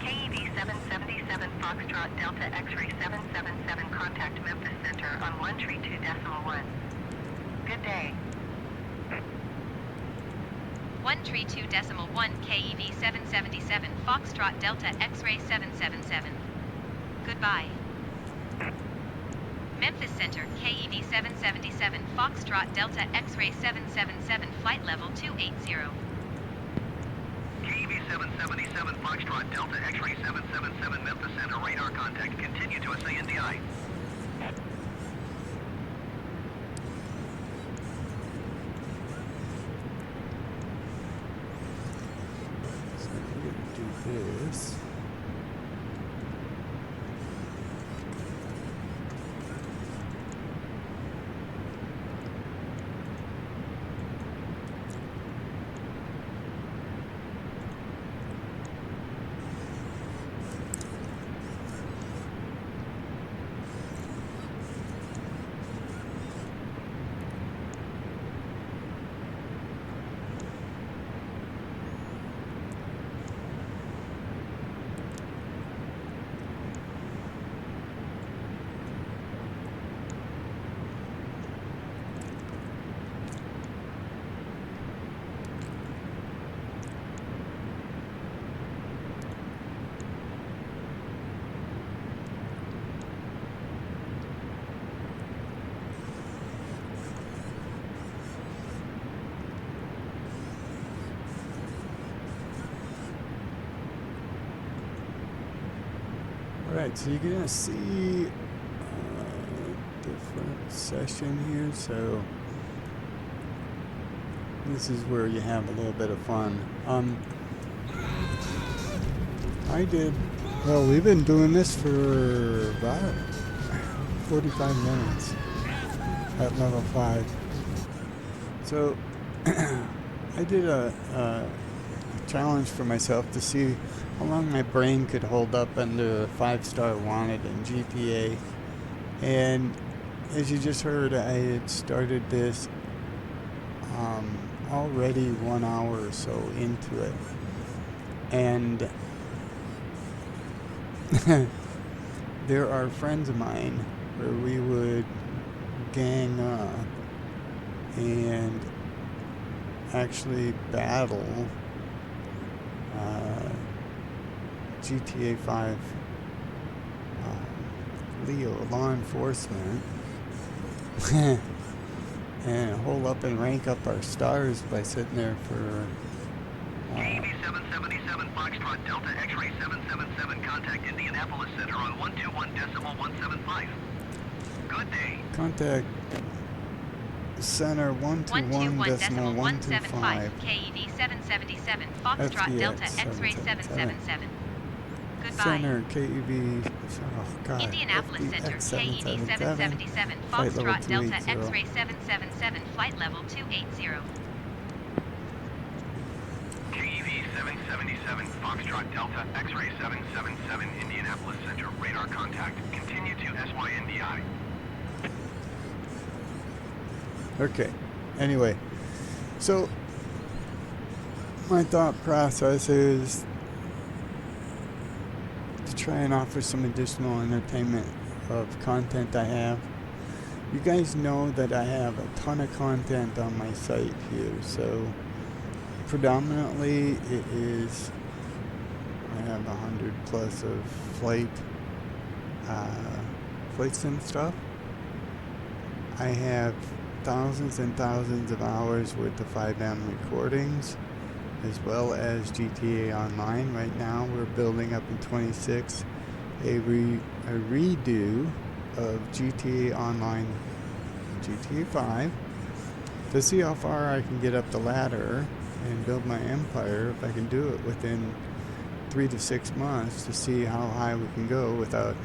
KEV 777 Foxtrot Delta X-ray 777 contact Memphis Center on 132.1. Good day. 132.1 KEV 777 Foxtrot Delta X-ray 777. Goodbye. Memphis Center, KEV 777 Foxtrot Delta X-ray 777 flight level 280. KEV 777 Foxtrot Delta X-ray 777 Memphis Center radar contact. Continue to SANDI. So we're going to do this. Alright, so you're gonna see a different session here, so this is where you have a little bit of fun. Well, we've been doing this for about 45 minutes at level 5. So I did a challenge for myself to see how long my brain could hold up under a 5-star wanted in GTA. And as you just heard, I had started this already 1 hour or so into it. And there are friends of mine where we would gang up and actually battle GTA 5 Leo law enforcement and hole up and rank up our stars by sitting there for KEV 777 Foxtrot Delta X-ray 777 contact Indianapolis Center on 121.175. Good day. Contact Center 121.125. KEV 777 Foxtrot Delta X-ray 777. Goodbye. Center KEV, oh God, Indianapolis Center, KEV 777 flight level Foxtrot Delta 280. X-ray 777, flight level 280. KEV 777 Foxtrot Delta X-ray 777 Indianapolis Center radar contact. Continue to SYNDI. Okay, anyway, so my thought process is to try and offer some additional entertainment of content I have. You guys know that I have a ton of content on my site here, so predominantly it is, I have 100 plus of flight sim stuff. I have thousands and thousands of hours worth of 5M recordings, as well as GTA Online. Right now we're building up in 26 a redo of GTA Online, GTA 5, to see how far I can get up the ladder and build my empire, if I can do it within 3 to 6 months, to see how high we can go without,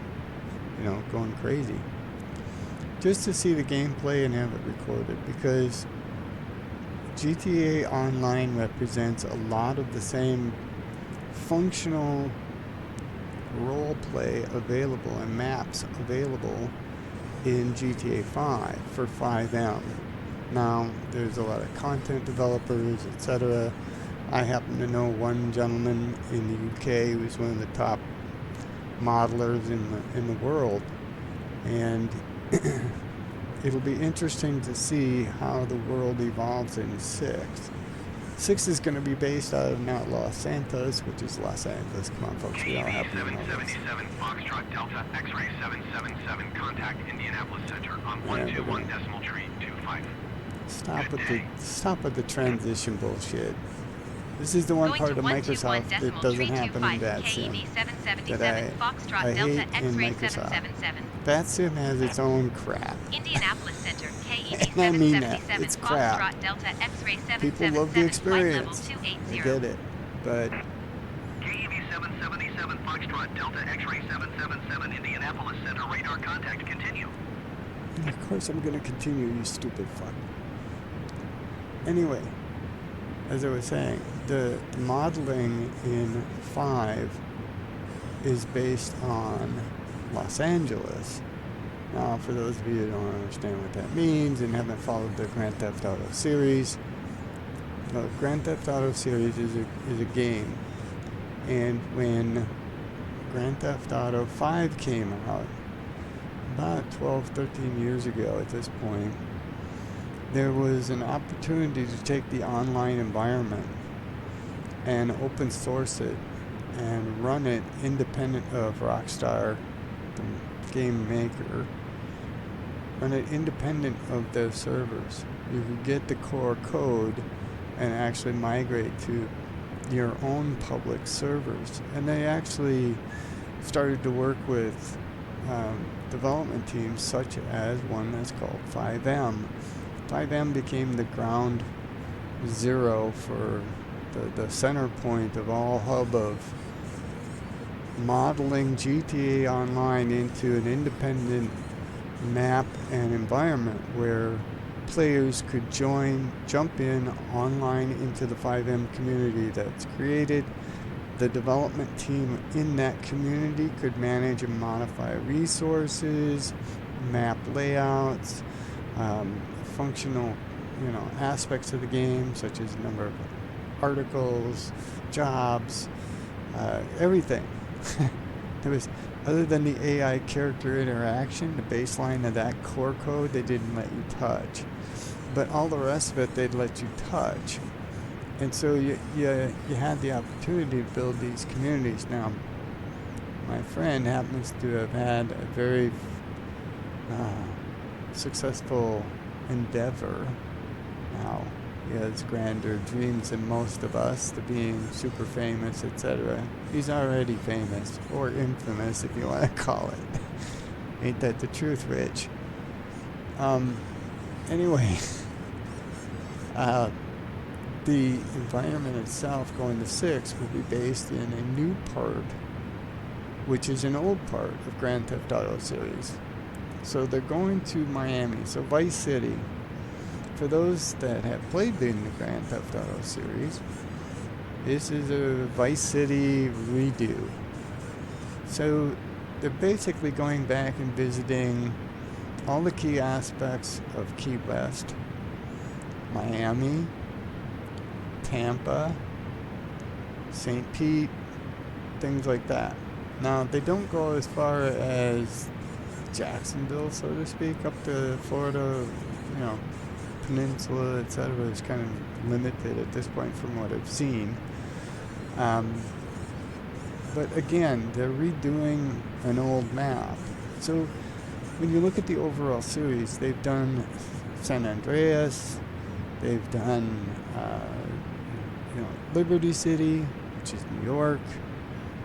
you know, going crazy. Just to see the gameplay and have it recorded, because GTA Online represents a lot of the same functional role play available and maps available in GTA 5 for 5M. Now, there's a lot of content developers, etc. I happen to know one gentleman in the UK who's one of the top modelers in the world, and it'll be interesting to see how the world evolves in 6. 6 is going to be based out of not Los Santos, which is Los Angeles. Come on, folks, we all have to know this. 777 Foxtrot Delta X-ray 777 contact Indianapolis Center on 121.25. Stop with the transition bullshit. This is the one Going part to of Microsoft that doesn't happen in 121.325 VATSIM KED 777 that I Foxtrot hate Delta in X-ray Microsoft. 777. VATSIM has its own crap. Indianapolis Center KED And I mean that. 777 It's crap. Foxtrot Delta X-ray People love the 777 flight level experience. I 280. get it. But KED 777 Foxtrot Delta X-ray 777 Indianapolis Center radar contact continue. of course I'm going to continue, you stupid fuck. Anyway, as I was saying, the modeling in 5 is based on Los Angeles. Now, for those of you who don't understand what that means and haven't followed the Grand Theft Auto series, the Grand Theft Auto series is a game. And when Grand Theft Auto 5 came out, about 12, 13 years ago at this point, there was an opportunity to take the online environment and open source it and run it independent of Rockstar, the game maker, run it independent of their servers. You could get the core code and actually migrate to your own public servers. And they actually started to work with development teams such as one that's called 5M. 5M became the ground zero for the center point of all hub of modeling GTA Online into an independent map and environment where players could jump in online into the 5M community that's created. The development team in that community could manage and modify resources, map layouts, functional, aspects of the game, such as number of articles, jobs, everything. There was, other than the AI character interaction, the baseline of that core code, they didn't let you touch. But all the rest of it, they'd let you touch. And so you had the opportunity to build these communities. Now, my friend happens to have had a very successful endeavor. Now, he has grander dreams than most of us, to being super famous, etc. He's already famous, or infamous if you want to call it. Ain't that the truth, Rich? Anyway, the environment itself going to 6 will be based in a new part, which is an old part of Grand Theft Auto series. So they're going to Miami, so Vice City. For those that have played in the Grand Theft Auto series, this is a Vice City redo. So they're basically going back and visiting all the key aspects of Key West, Miami, Tampa, St. Pete, things like that. Now, they don't go as far as Jacksonville, so to speak, up to Florida, Peninsula, etc. is kind of limited at this point from what I've seen. But again, they're redoing an old map. So when you look at the overall series, they've done San Andreas, they've done Liberty City, which is New York,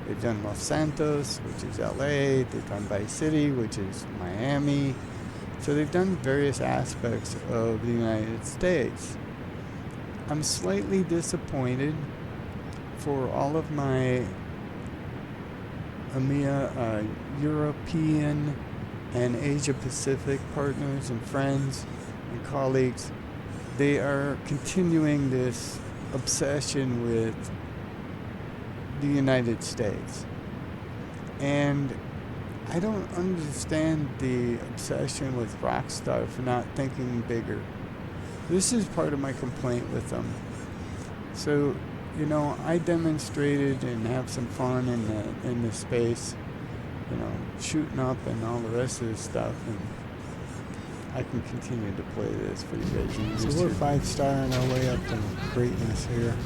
they've done Los Santos, which is LA, they've done Vice City, which is Miami. So they've done various aspects of the United States. I'm slightly disappointed for all of my EMEA, European and Asia Pacific partners and friends and colleagues. They are continuing this obsession with the United States. And I don't understand the obsession with Rockstar for not thinking bigger. This is part of my complaint with them. So, I demonstrated and have some fun in the space, shooting up and all the rest of this stuff, and I can continue to play this for you guys. So we're 5-starring our way up to greatness here.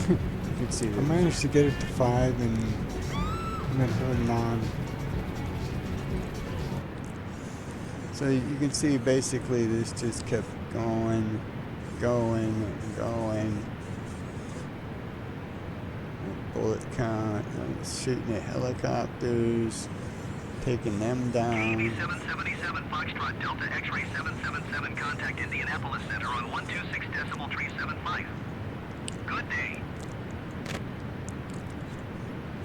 You can see I managed to get it to 5 and I'm holding on. So you can see basically this just kept going. Bullet count, shooting at helicopters, taking them down. 777 Foxtrot Delta X-ray 777, contact Indianapolis Center on 126.375. Good day.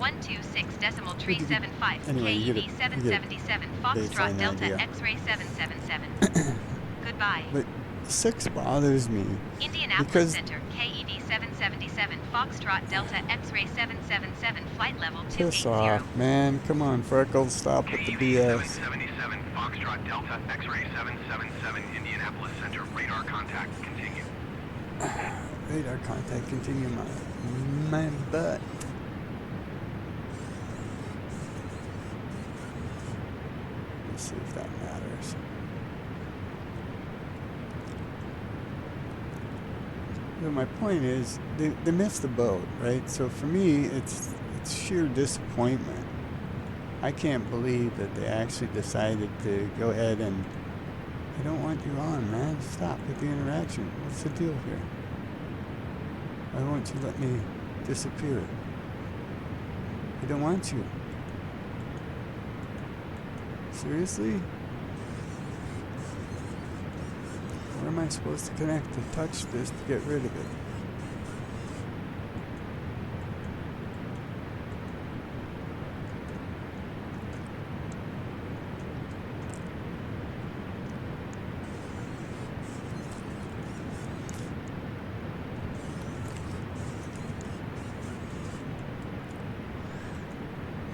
126.375 Anyway, you KED get 777 Foxtrot Delta idea. X-ray 777. Goodbye. But 6 bothers me Indianapolis because Center KED 777 Foxtrot Delta X-ray 777 flight level 280. piss off, man. Come on, Freckles, stop with the BS. 777 Foxtrot Delta X-ray 777 Indianapolis Center, radar contact continue. Radar contact continue, my butt. Let's see if that matters. So my point is, they missed the boat, right? So for me, it's sheer disappointment. I can't believe that they actually decided to go ahead and, I don't want you on, man. Stop with the interaction. What's the deal here? Why won't you let me disappear? I don't want you. Seriously? Where am I supposed to connect to touch this to get rid of it?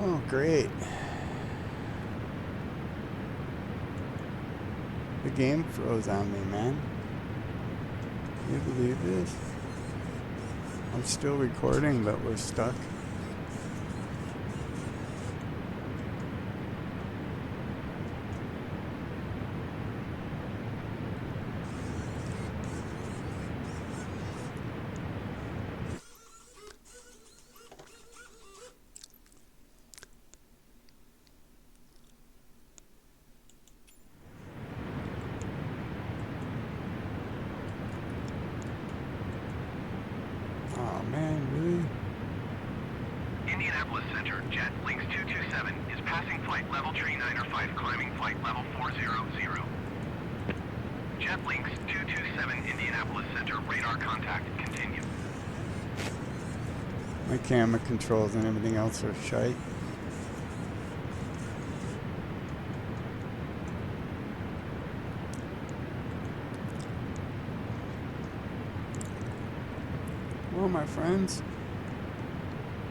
Oh, great. The game froze on me, man. Can you believe this? I'm still recording, but we're stuck. Oh man, really? Indianapolis Center, Jet Links 227 is passing flight level tree 905, climbing flight level 400. Jet Links 227, Indianapolis Center, radar contact, continue. My camera controls and everything else are shite. Well, my friends.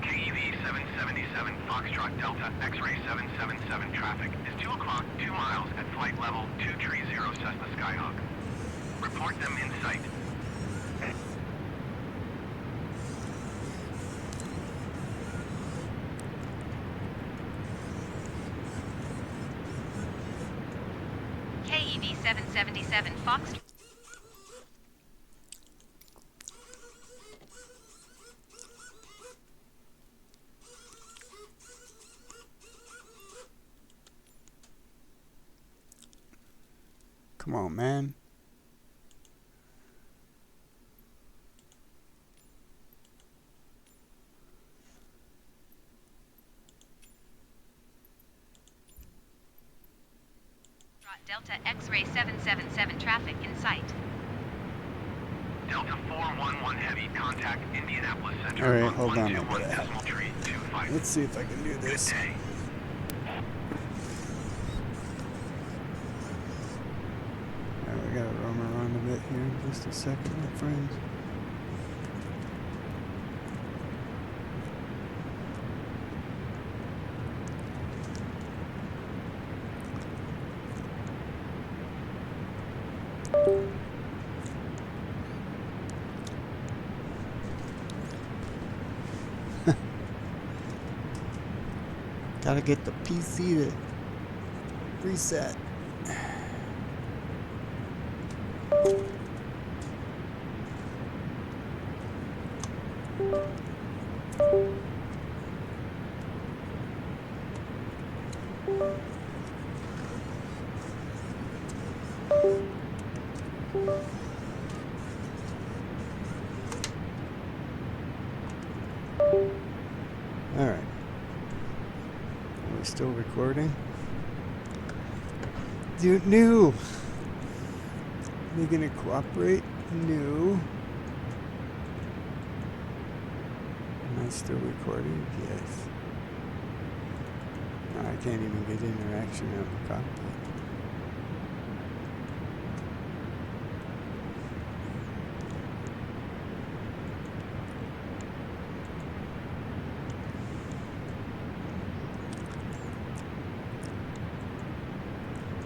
KEV 777 Foxtrot Delta X-ray 777 traffic is 2 o'clock, 2 miles at flight level 230 Cessna Skyhawk. Report them in sight. KED 777 Foxtrot. Come on, man. Delta X-ray 777 traffic in sight. Delta 411 heavy, contact Indianapolis Center. All right, on hold on. 121.325. Let's see if I can do Good this. day. We gotta roam around a bit here. Just a second, my friends. Gotta get the PC to reset. Alright. We're still recording. New! Are they gonna cooperate? New. Am I still recording? Yes. No, I can't even get interaction out of the cockpit.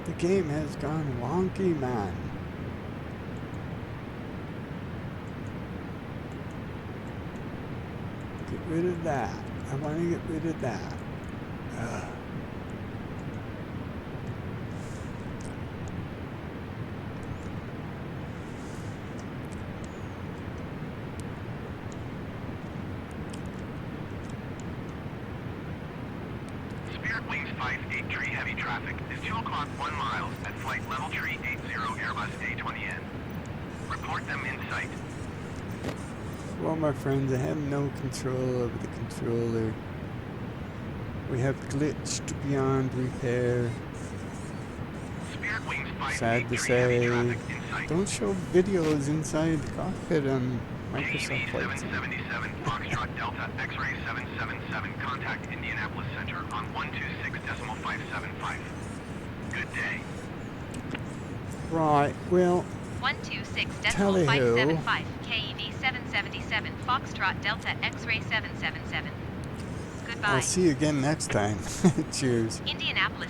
The game has gone wonky, man. Get rid of that. I want to get rid of that. Ugh. Spirit Wings 583 heavy traffic is 2 o'clock 1 mile at flight level tree 80 Airbus A320N. Report them in sight. Well, my friends, I have no control over the controller. We have glitched beyond repair. Spirit Wings Sad to 583 heavy say. traffic in sight. Don't show videos inside the cockpit on Microsoft Flight Sim. 777 Foxtrot Delta X-ray 777 contact Indianapolis Center on 126.575. Good day. Right, well, 126.575 KED 777 Foxtrot Delta X-ray 777. Goodbye. I'll see you again next time. Cheers. Indianapolis.